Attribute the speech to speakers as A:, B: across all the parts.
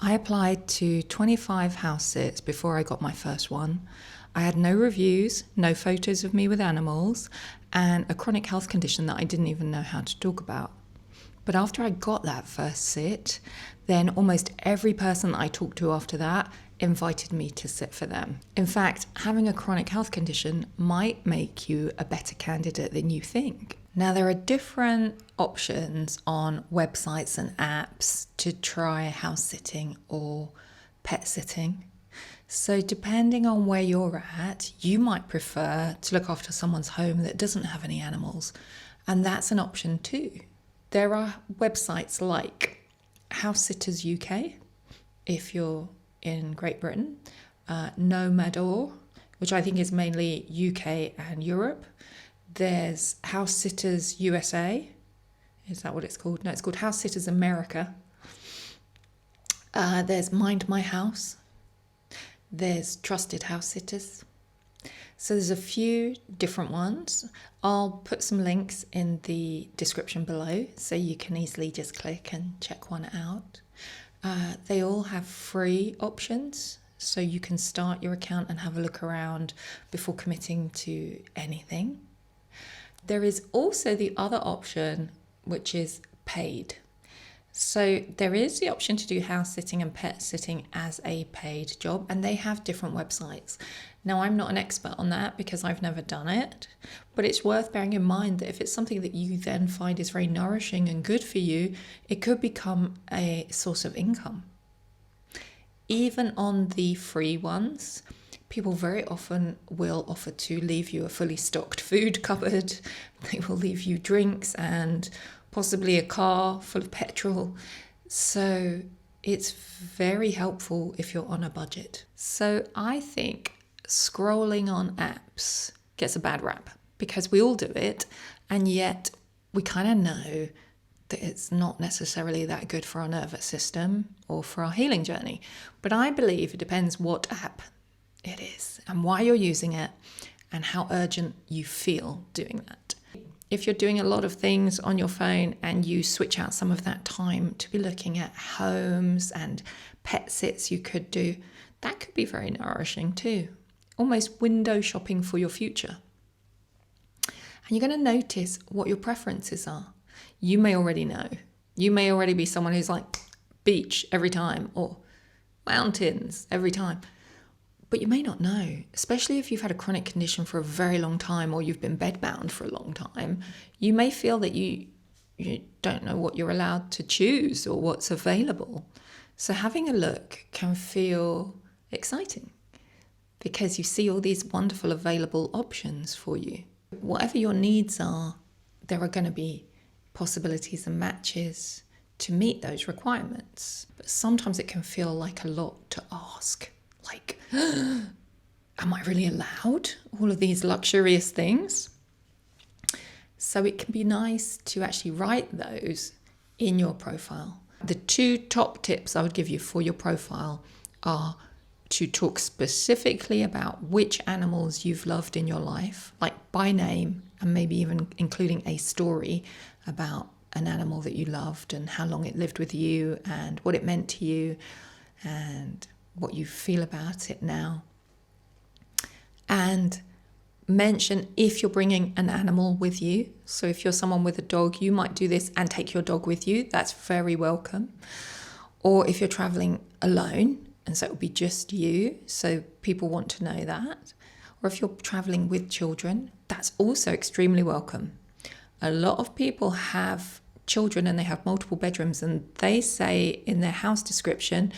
A: I applied to 25 house sits before I got my first one. I had no reviews, no photos of me with animals, and a chronic health condition that I didn't even know how to talk about. But after I got that first sit, then almost every person that I talked to after that invited me to sit for them. In fact, having a chronic health condition might make you a better candidate than you think. Now, there are different options on websites and apps to try house sitting or pet sitting. So depending on where you're at, you might prefer to look after someone's home that doesn't have any animals, and that's an option too. There are websites like Housesitters UK, if you're in Great Britain, Nomador, which I think is mainly UK and Europe. There's Housesitters USA. Is that what it's called? No, it's called Housesitters America. There's Mind My House. There's Trusted Housesitters. So there's a few different ones. I'll put some links in the description below so you can easily just click and check one out. They all have free options, so you can start your account and have a look around before committing to anything. There is also the other option, which is paid. So there is the option to do house sitting and pet sitting as a paid job, and they have different websites. Now, I'm not an expert on that because I've never done it, but it's worth bearing in mind that if it's something that you then find is very nourishing and good for you, it could become a source of income. Even on the free ones, people very often will offer to leave you a fully stocked food cupboard. They will leave you drinks and possibly a car full of petrol. So it's very helpful if you're on a budget. So I think scrolling on apps gets a bad rap because we all do it, and yet we kind of know that it's not necessarily that good for our nervous system or for our healing journey. But I believe it depends what app it is and why you're using it and how urgent you feel doing that. If you're doing a lot of things on your phone and you switch out some of that time to be looking at homes and pet sits you could do, that could be very nourishing too. Almost window shopping for your future. And you're going to notice what your preferences are. You may already know. You may already be someone who's like beach every time or mountains every time. But you may not know, especially if you've had a chronic condition for a very long time or you've been bedbound for a long time. You may feel that you don't know what you're allowed to choose or what's available. So having a look can feel exciting because you see all these wonderful available options for you. Whatever your needs are, there are going to be possibilities and matches to meet those requirements. But sometimes it can feel like a lot to ask. Like, am I really allowed all of these luxurious things? So it can be nice to actually write those in your profile. The two top tips I would give you for your profile are to talk specifically about which animals you've loved in your life, like by name, and maybe even including a story about an animal that you loved and how long it lived with you and what it meant to you and what you feel about it now. And mention if you're bringing an animal with you. So if you're someone with a dog, you might do this and take your dog with you. That's very welcome. Or if you're traveling alone, and so it will be just you, so people want to know that. Or if you're traveling with children, that's also extremely welcome. A lot of people have children and they have multiple bedrooms, and they say in their house description,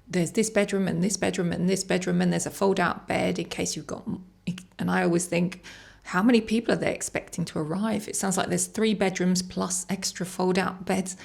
A: there's this bedroom and this bedroom and this bedroom, and there's a fold-out bed in case you've got... And I always think, how many people are they expecting to arrive? It sounds like there's 3 bedrooms plus extra fold-out beds,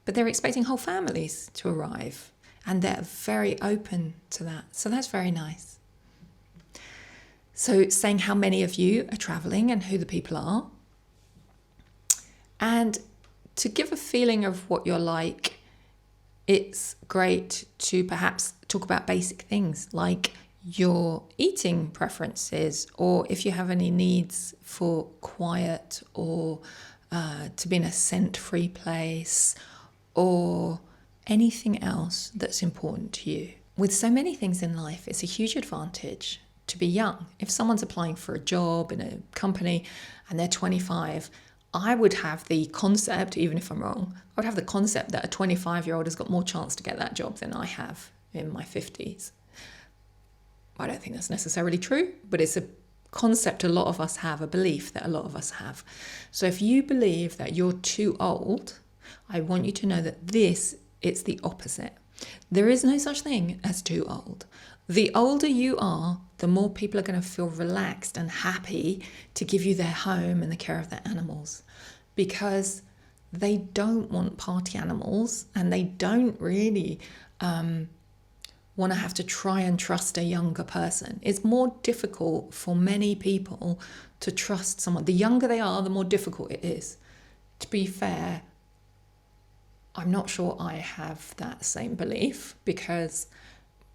A: but they're expecting whole families to arrive, and they're very open to that. So that's very nice. So saying how many of you are traveling and who the people are, and to give a feeling of what you're like, it's great to perhaps talk about basic things like your eating preferences, or if you have any needs for quiet or to be in a scent-free place, or anything else that's important to you. With so many things in life, it's a huge advantage to be young. If someone's applying for a job in a company and they're 25, I would have the concept, even if I'm wrong, I would have the concept that a 25-year-old has got more chance to get that job than I have in my 50s. I don't think that's necessarily true, but it's a concept a lot of us have, a belief that a lot of us have. So if you believe that you're too old, I want you to know that it's the opposite. There is no such thing as too old. The older you are, the more people are going to feel relaxed and happy to give you their home and the care of their animals, because they don't want party animals and they don't really want to have to try and trust a younger person. It's more difficult for many people to trust someone. The younger they are, the more difficult it is. To be fair, I'm not sure I have that same belief, because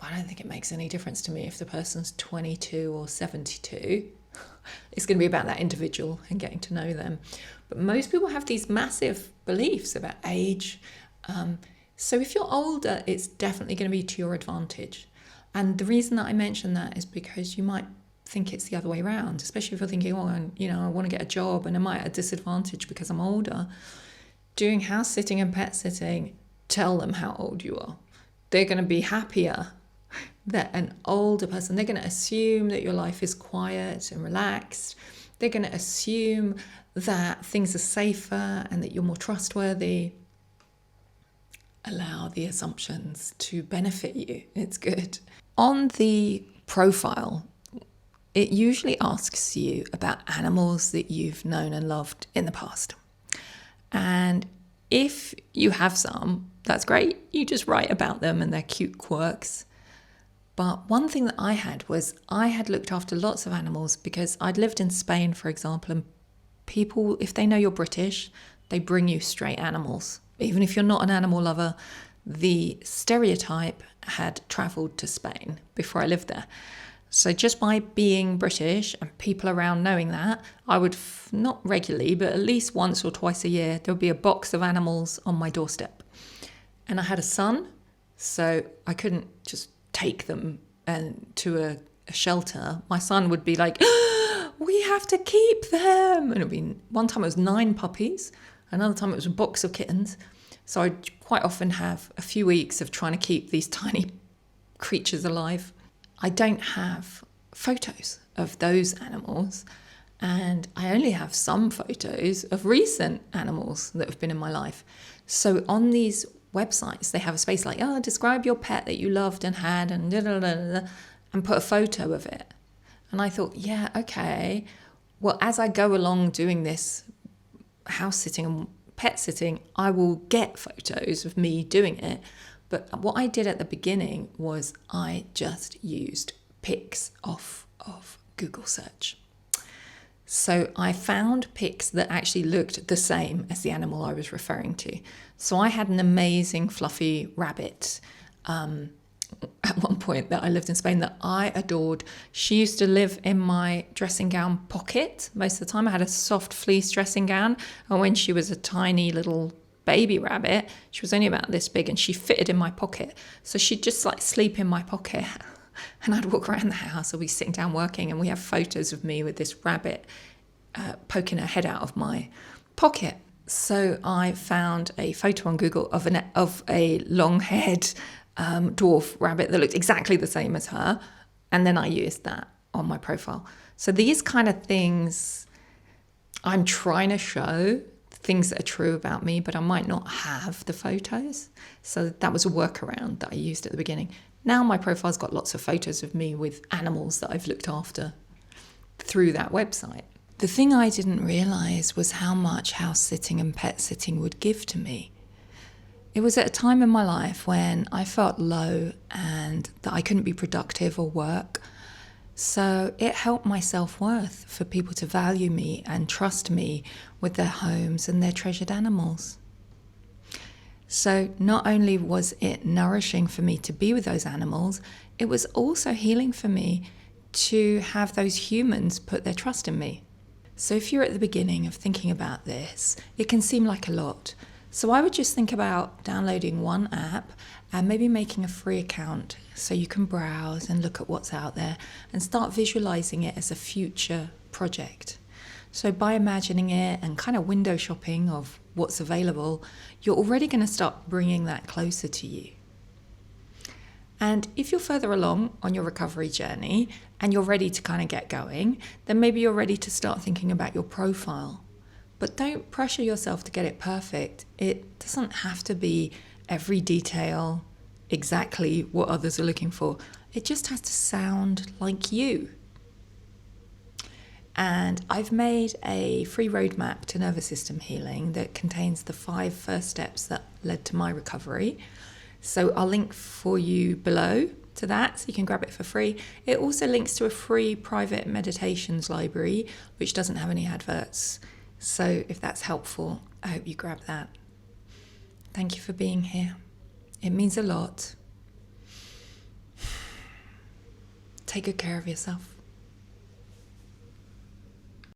A: I don't think it makes any difference to me if the person's 22 or 72. It's going to be about that individual and getting to know them. But most people have these massive beliefs about age. So if you're older, it's definitely going to be to your advantage. And the reason that I mention that is because you might think it's the other way around, especially if you're thinking, oh, I want to get a job and am I at a disadvantage because I'm older? Doing house sitting and pet sitting, tell them how old you are. They're going to be happier that an older person, they're going to assume that your life is quiet and relaxed. They're going to assume that things are safer and that you're more trustworthy. Allow the assumptions to benefit you. It's good. On the profile, it usually asks you about animals that you've known and loved in the past. And if you have some, that's great. You just write about them and their cute quirks. But one thing that I had was I had looked after lots of animals because I'd lived in Spain, for example, and people, if they know you're British, they bring you stray animals. Even if you're not an animal lover, the stereotype had travelled to Spain before I lived there. So just by being British and people around knowing that, I would, not regularly, but at least once or twice a year, there would be a box of animals on my doorstep. And I had a son, so I couldn't just take them to a shelter. My son would be like, we have to keep them. And it'd be, one time it was 9 puppies, another time it was a box of kittens. So I'd quite often have a few weeks of trying to keep these tiny creatures alive. I don't have photos of those animals, and I only have some photos of recent animals that have been in my life. So on these websites, they have a space like, describe your pet that you loved and had, and and put a photo of it. And I thought, yeah, okay. Well, as I go along doing this house sitting and pet sitting, I will get photos of me doing it. But what I did at the beginning was I just used Pics off of Google search. So I found pics that actually looked the same as the animal I was referring to. So I had an amazing fluffy rabbit at one point that I lived in Spain that I adored. She used to live in my dressing gown pocket most of the time. I had a soft fleece dressing gown, and when she was a tiny little baby rabbit, she was only about this big and she fitted in my pocket. So she'd just like sleep in my pocket and I'd walk around the house. I'd be sitting down working, and we have photos of me with this rabbit poking her head out of my pocket. So I found a photo on Google of a long-haired dwarf rabbit that looked exactly the same as her, and then I used that on my profile. So these kind of things, I'm trying to show things that are true about me, but I might not have the photos. So that was a workaround that I used at the beginning. Now my profile's got lots of photos of me with animals that I've looked after through that website. The thing I didn't realise was how much house sitting and pet sitting would give to me. It was at a time in my life when I felt low and that I couldn't be productive or work. So it helped my self-worth for people to value me and trust me with their homes and their treasured animals. So not only was it nourishing for me to be with those animals, it was also healing for me to have those humans put their trust in me. So if you're at the beginning of thinking about this, it can seem like a lot. So I would just think about downloading one app and maybe making a free account so you can browse and look at what's out there and start visualizing it as a future project. So by imagining it and kind of window shopping of what's available, you're already going to start bringing that closer to you. And if you're further along on your recovery journey and you're ready to kind of get going, then maybe you're ready to start thinking about your profile. But don't pressure yourself to get it perfect. It doesn't have to be every detail exactly what others are looking for. It just has to sound like you. And I've made a free roadmap to nervous system healing that contains the 5 first steps that led to my recovery. So I'll link for you below to that so you can grab it for free. It also links to a free private meditations library which doesn't have any adverts. So if that's helpful, I hope you grab that. Thank you for being here. It means a lot. Take good care of yourself.